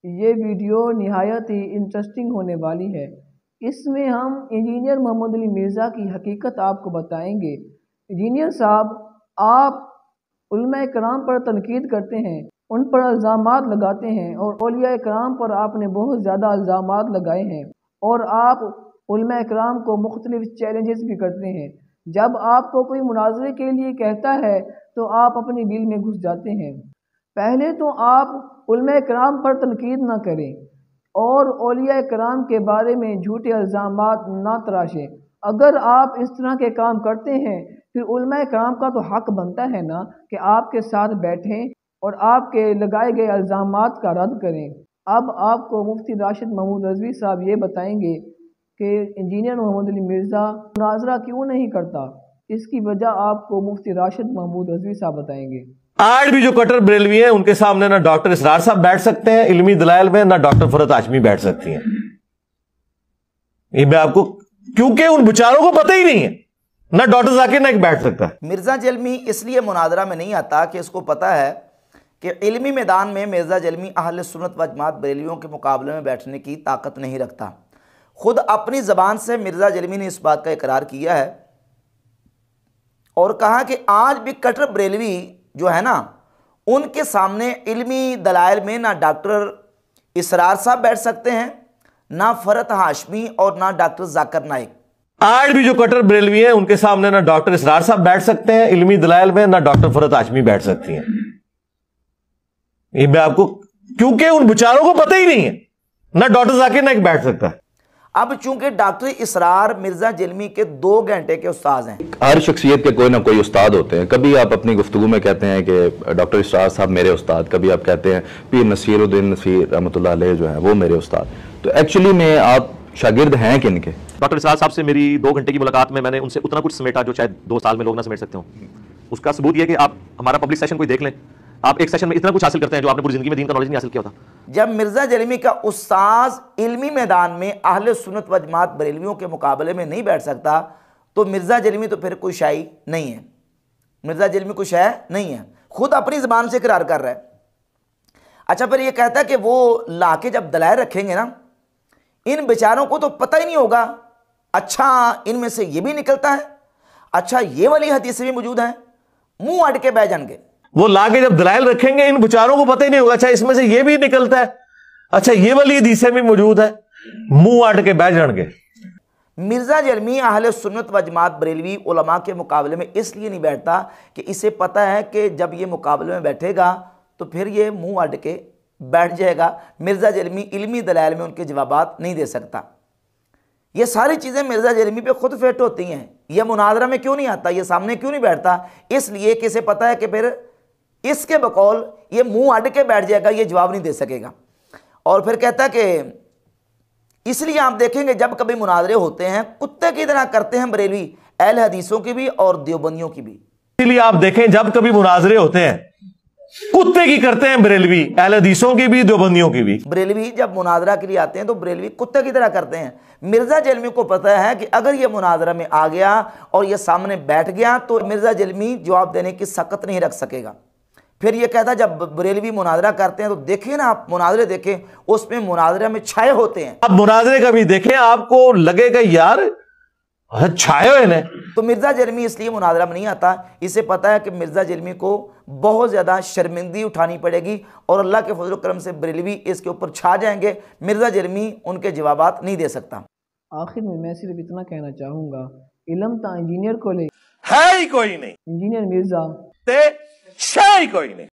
یہ ویڈیو نہایت ہی انٹرسٹنگ ہونے والی ہے۔ اس میں ہم انجینئر محمد علی مرزا کی حقیقت آپ کو بتائیں گے۔ انجینئر صاحب، آپ علماء کرام پر تنقید کرتے ہیں، ان پر الزامات لگاتے ہیں، اور اولیاء کرام پر آپ نے بہت زیادہ الزامات لگائے ہیں، اور آپ علماء کرام کو مختلف چیلنجز بھی کرتے ہیں۔ جب آپ کو کوئی مناظرے کے لیے کہتا ہے تو آپ اپنی بل میں گھس جاتے ہیں۔ پہلے تو آپ علماء کرام پر تنقید نہ کریں اور اولیاء کرام کے بارے میں جھوٹے الزامات نہ تراشیں۔ اگر آپ اس طرح کے کام کرتے ہیں پھر علماء کرام کا تو حق بنتا ہے نا کہ آپ کے ساتھ بیٹھیں اور آپ کے لگائے گئے الزامات کا رد کریں۔ اب آپ کو مفتی راشد محمود رضوی صاحب یہ بتائیں گے کہ انجینئر محمد علی مرزا مناظرہ کیوں نہیں کرتا۔ اس کی وجہ آپ کو مفتی راشد محمود رضوی صاحب بتائیں گے۔ آج بھی جو کٹر بریلوی ہیں ان کے سامنے نہ ڈاکٹر اسرار صاحب بیٹھ سکتے ہیں علمی دلائل میں، نہ ڈاکٹر فرحت ہاشمی بیٹھ سکتی ہیں۔ یہ میں آپ کو، کیونکہ ان بچاروں کو پتہ ہی نہیں ہے، نہ ڈاکٹر ذاکر نائک بیٹھ سکتا ہے۔ مرزا جلمی اس لیے مناظرہ میں نہیں آتا کہ اس کو پتہ ہے کہ علمی میدان میں مرزا جلمی اہل سنت و جماعت بریلویوں کے مقابلے میں بیٹھنے کی طاقت نہیں رکھتا۔ خود اپنی زبان سے مرزا جلمی نے اس بات کا اقرار کیا ہے اور کہا کہ آج بھی کٹر بریلوی جو ہے نا، ان کے سامنے علمی دلائل میں نہ ڈاکٹر اسرار صاحب بیٹھ سکتے ہیں، نہ فرحت ہاشمی اور نہ ڈاکٹر ذاکر نائک۔ آج بھی جو کٹر بریلوی ہیں ان کے سامنے نہ ڈاکٹر اسرار صاحب بیٹھ سکتے ہیں علمی دلائل میں، نہ ڈاکٹر فرحت ہاشمی بیٹھ سکتی ہیں۔ یہ میں آپ کو، کیونکہ ان بچاروں کو پتہ ہی نہیں ہے، نہ ڈاکٹر ذاکر نائک بیٹھ سکتا ہے۔ اب چونکہ ڈاکٹر اسرار مرزا جلمی کے 2 گھنٹے کے استاذ ہیں۔ ہر شخصیت کے کوئی نہ کوئی استاد ہوتے ہیں۔ کبھی آپ اپنی گفتگو میں کہتے ہیں کہ ڈاکٹر اسرار صاحب میرے استاد، کبھی آپ کہتے ہیں پیر نصیر الدین نصیر رحمۃ اللہ علیہ جو ہیں وہ میرے استاد۔ تو ایکچولی میں آپ شاگرد ہیں کن کے؟ ڈاکٹر اسرار صاحب سے میری 2 گھنٹے کی ملاقات میں نے ان سے اتنا کچھ سمیٹا جو شاید 2 سال میں لوگ نہ سمیٹ سکتے ہوں۔ اس کا ثبوت یہ کہ آپ ہمارا پبلک سیشن کوئی دیکھ لیں، آپ ایک سیشن میں اتنا کچھ حاصل کرتے ہیں جو آپ نے پوری زندگی میں دین کا نالج نہیں حاصل کیا ہوتا۔ جب مرزا جلمی کا استاذ علمی میدان میں اہل سنت و جماعت بریلویوں کے مقابلے میں نہیں بیٹھ سکتا تو مرزا جلمی تو پھر کوئی شائی نہیں ہے۔ مرزا جلمی کوئی شے نہیں ہے، خود اپنی زبان سے اقرار کر رہا ہے۔ اچھا، پھر یہ کہتا ہے کہ وہ لا کے جب دلائل رکھیں گے نا، ان بیچاروں کو تو پتہ ہی نہیں ہوگا۔ اچھا، ان میں سے یہ بھی نکلتا ہے، اچھا یہ والی حدیث بھی موجود ہیں، منہ اڑ کے بہ جان گے۔ وہ لا کے جب دلائل رکھیں گے ان بچاروں کو پتہ ہی نہیں ہوگا، اچھا اس میں سے یہ بھی نکلتا ہے، اچھا یہ والی حدیثیں بھی موجود ہے، منہ اڑ کے بیٹھ جان گے۔ مرزا جلمی اہل سنت و جماعت بریلوی علماء کے مقابلے میں اس لیے نہیں بیٹھتا کہ اسے پتہ ہے کہ جب یہ مقابلے میں بیٹھے گا تو پھر یہ منہ اڑ کے بیٹھ جائے گا۔ مرزا جلمی علمی دلائل میں ان کے جوابات نہیں دے سکتا۔ یہ ساری چیزیں مرزا جلمی پہ خود فٹ ہوتی ہیں۔ یہ مناظرہ میں کیوں نہیں آتا، یہ سامنے کیوں نہیں بیٹھتا؟ اس لیے کہ اسے پتہ ہے کہ پھر اس کے بقول یہ منہ اڑ کے بیٹھ جائے گا، یہ جواب نہیں دے سکے گا۔ اور پھر کہتا ہے کہ اس لیے آپ دیکھیں گے جب کبھی مناظرے ہوتے ہیں کتے کی طرح کرتے ہیں بریلوی، اہل حدیثوں کی بھی اور دیوبندیوں کی بھی۔ اسی لیے آپ دیکھیں جب کبھی مناظرے ہوتے ہیں کتے کی کرتے ہیں بریلوی، اہل حدیثوں کی بھی دیوبندیوں کی بھی۔ بریلوی جب مناظرہ کے لیے آتے ہیں تو بریلوی کتے کی طرح کرتے ہیں۔ مرزا جلمی کو پتہ ہے کہ اگر یہ مناظرہ میں آ گیا اور یہ سامنے بیٹھ گیا تو مرزا جلمی جواب دینے کی سخت نہیں رکھ سکے گا۔ پھر یہ کہتا ہے جب بریلوی مناظرہ کرتے ہیں تو دیکھیں نا، آپ مناظرے دیکھیں، اس میں مناظرہ میں چھائے ہوتے ہیں۔ آپ مناظرے کا بھی دیکھیں، آپ کو لگے گا یار چھائے ہوئے نے۔ تو مرزا جلمی اس لیے مناظرہ میں نہیں آتا، اسے پتہ ہے کہ مرزا جلمی کو بہت زیادہ شرمندگی اٹھانی پڑے گی اور اللہ کے فضل و کرم سے بریلوی اس کے اوپر چھا جائیں گے۔ مرزا جلمی ان کے جوابات نہیں دے سکتا۔ آخر میں صرف اتنا کہنا چاہوں گا، علم تا انجینئر کو لے ہے ہی کوئی نہیں، انجینئر مرزا تے شے ہی کوئی نہیں۔